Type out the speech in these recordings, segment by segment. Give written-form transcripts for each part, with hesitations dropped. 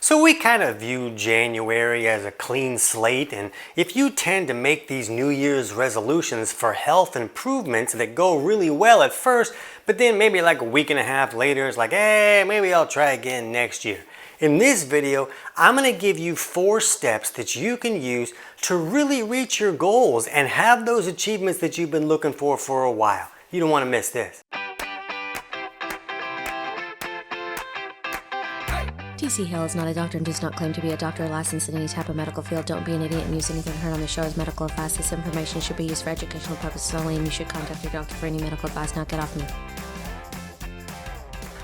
So we kind of view January as a clean slate, and if you tend to make these New Year's resolutions for health improvements that go really well at first, but then maybe like a week and a half later it's like, hey, maybe I'll try again next year. In this video, I'm going to give you 4 steps that you can use to really reach your goals and have those achievements that you've been looking for a while. You don't want to miss this. TC Hale is not a doctor and does not claim to be a doctor or licensed in any type of medical field. Don't be an idiot and use anything heard on the show as medical advice. This information should be used for educational purposes only, and you should contact your doctor for any medical advice. Now get off me.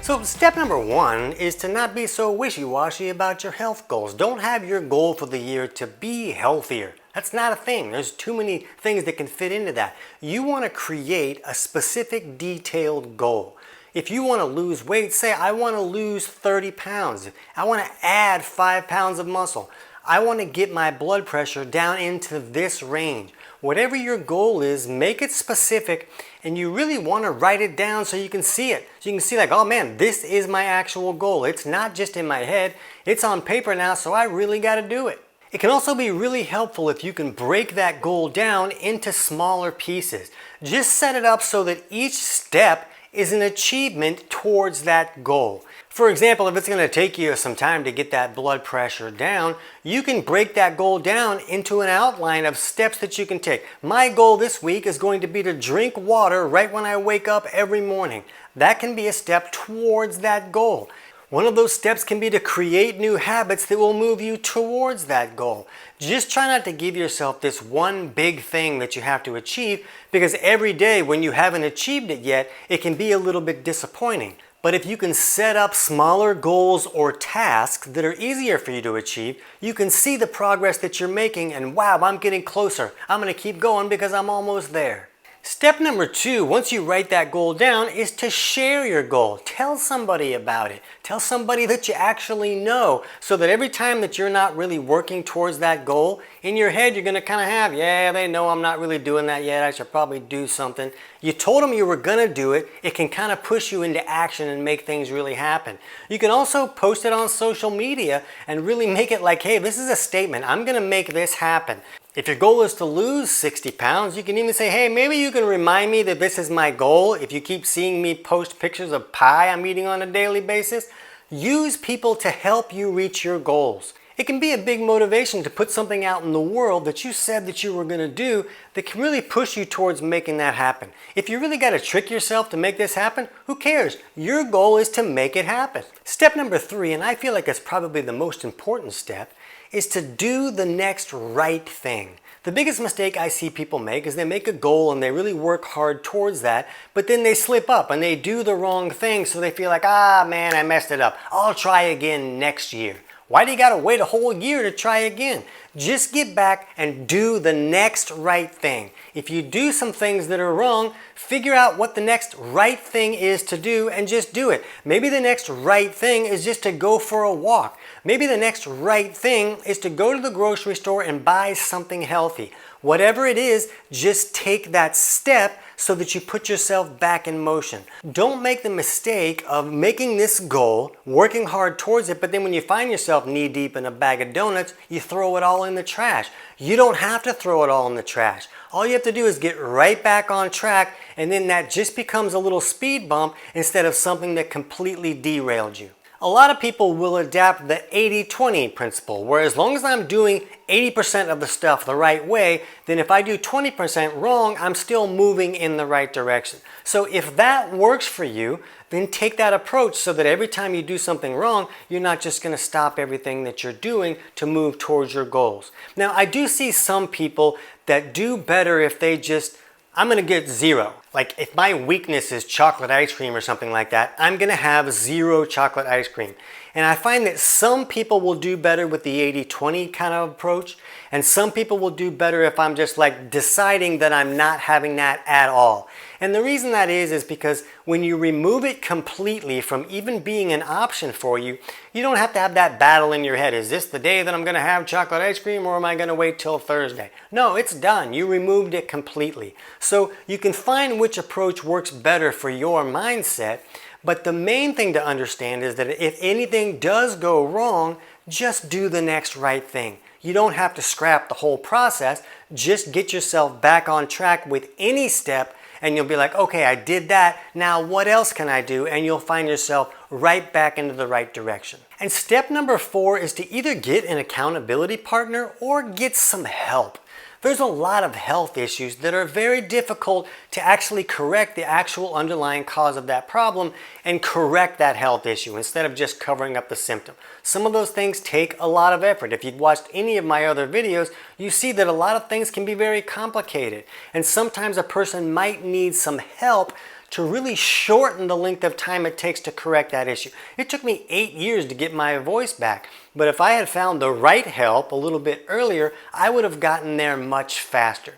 So step number 1 is to not be so wishy-washy about your health goals. Don't have your goal for the year to be healthier. That's not a thing. There's too many things that can fit into that. You want to create a specific detailed goal. If you want to lose weight, say I want to lose 30 pounds. I want to add 5 pounds of muscle. I want to get my blood pressure down into this range. Whatever your goal is, make it specific, and you really want to write it down so you can see it. So you can see like, oh man, this is my actual goal. It's not just in my head, it's on paper now, so I really got to do it. It can also be really helpful if you can break that goal down into smaller pieces. Just set it up so that each step is an achievement towards that goal. For example, if it's going to take you some time to get that blood pressure down, you can break that goal down into an outline of steps that you can take. My goal this week is going to be to drink water right when I wake up every morning. That can be a step towards that goal. One of those steps can be to create new habits that will move you towards that goal. Just try not to give yourself this one big thing that you have to achieve, because every day when you haven't achieved it yet, it can be a little bit disappointing. But if you can set up smaller goals or tasks that are easier for you to achieve, you can see the progress that you're making and wow, I'm getting closer. I'm going to keep going because I'm almost there. Step number 2, once you write that goal down, is to share your goal. Tell somebody about it. Tell somebody that you actually know, so that every time that you're not really working towards that goal, in your head you're going to kind of have, yeah, they know I'm not really doing that yet. I should probably do something. You told them you were going to do it. It can kind of push you into action and make things really happen. You can also post it on social media and really make it like, hey, this is a statement. I'm going to make this happen. If your goal is to lose 60 pounds, you can even say, hey, maybe you can remind me that this is my goal. If you keep seeing me post pictures of pie I'm eating on a daily basis, use people to help you reach your goals. It can be a big motivation to put something out in the world that you said that you were going to do that can really push you towards making that happen. If you really got to trick yourself to make this happen, who cares? Your goal is to make it happen. Step number 3, and I feel like it's probably the most important step, is to do the next right thing. The biggest mistake I see people make is they make a goal and they really work hard towards that, but then they slip up and they do the wrong thing, so they feel like, ah man, I messed it up. I'll try again next year. Why do you gotta wait a whole year to try again? Just get back and do the next right thing. If you do some things that are wrong, figure out what the next right thing is to do and just do it. Maybe the next right thing is just to go for a walk. Maybe the next right thing is to go to the grocery store and buy something healthy. Whatever it is, just take that step so that you put yourself back in motion. Don't make the mistake of making this goal, working hard towards it, but then when you find yourself knee-deep in a bag of donuts, you throw it all in the trash. You don't have to throw it all in the trash. All you have to do is get right back on track, and then that just becomes a little speed bump instead of something that completely derailed you. A lot of people will adapt the 80-20 principle, where as long as I'm doing 80% of the stuff the right way, then if I do 20% wrong, I'm still moving in the right direction. So if that works for you, then take that approach so that every time you do something wrong, you're not just going to stop everything that you're doing to move towards your goals. Now, I do see some people that do better if they just, I'm going to get 0. Like if my weakness is chocolate ice cream or something like that, I'm going to have 0 chocolate ice cream. And I find that some people will do better with the 80-20 kind of approach, and some people will do better if I'm just like deciding that I'm not having that at all. And the reason that is because when you remove it completely from even being an option for you, you don't have to have that battle in your head. Is this the day that I'm going to have chocolate ice cream, or am I going to wait till Thursday? No, it's done. You removed it completely. So you can find which approach works better for your mindset. But the main thing to understand is that if anything does go wrong, just do the next right thing. You don't have to scrap the whole process. Just get yourself back on track with any step and you'll be like, okay, I did that. Now what else can I do? And you'll find yourself right back into the right direction. And step number 4 is to either get an accountability partner or get some help. There's a lot of health issues that are very difficult to actually correct the actual underlying cause of that problem and correct that health issue instead of just covering up the symptom. Some of those things take a lot of effort. If you've watched any of my other videos, you see that a lot of things can be very complicated. And sometimes a person might need some help to really shorten the length of time it takes to correct that issue. It took me 8 years to get my voice back, but if I had found the right help a little bit earlier, I would have gotten there much faster.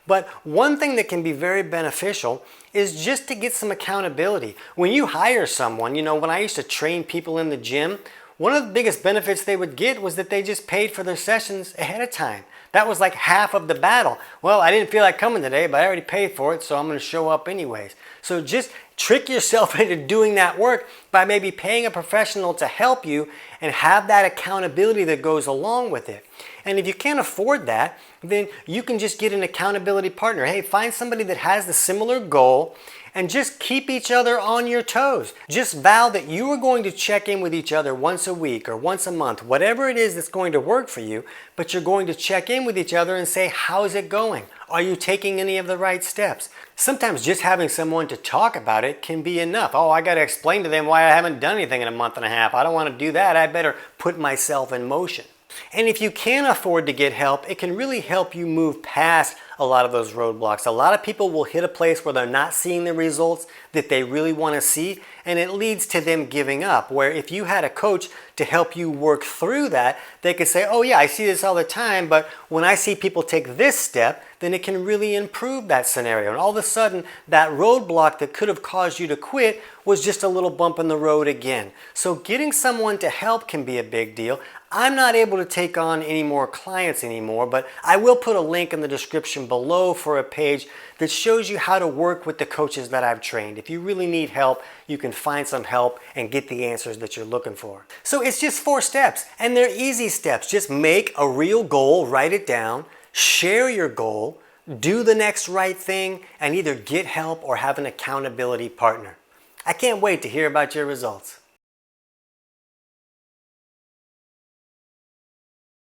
But one thing that can be very beneficial is just to get some accountability. When you hire someone, when I used to train people in the gym, one of the biggest benefits they would get was that they just paid for their sessions ahead of time. That was like half of the battle. Well, I didn't feel like coming today, but I already paid for it, so I'm going to show up anyways. So just trick yourself into doing that work by maybe paying a professional to help you and have that accountability that goes along with it. And if you can't afford that, then you can just get an accountability partner. Hey, find somebody that has the similar goal and just keep each other on your toes. Just vow that you are going to check in with each other once a week or once a month, whatever it is that's going to work for you, but you're going to check in with each other and say, how's it going? Are you taking any of the right steps? Sometimes just having someone to talk about it can be enough. Oh, I got to explain to them why I haven't done anything in a month and a half. I don't want to do that. I better put myself in motion. And if you can afford to get help, it can really help you move past a lot of those roadblocks. A lot of people will hit a place where they're not seeing the results that they really want to see, and it leads to them giving up. Where if you had a coach to help you work through that, they could say, oh yeah, I see this all the time, but when I see people take this step, then it can really improve that scenario. And all of a sudden, that roadblock that could have caused you to quit was just a little bump in the road again. So getting someone to help can be a big deal. I'm not able to take on any more clients anymore, but I will put a link in the description below for a page that shows you how to work with the coaches that I've trained. If you really need help, you can find some help and get the answers that you're looking for. So it's just 4 steps, and they're easy steps. Just make a real goal, write it down, share your goal, do the next right thing, and either get help or have an accountability partner. I can't wait to hear about your results.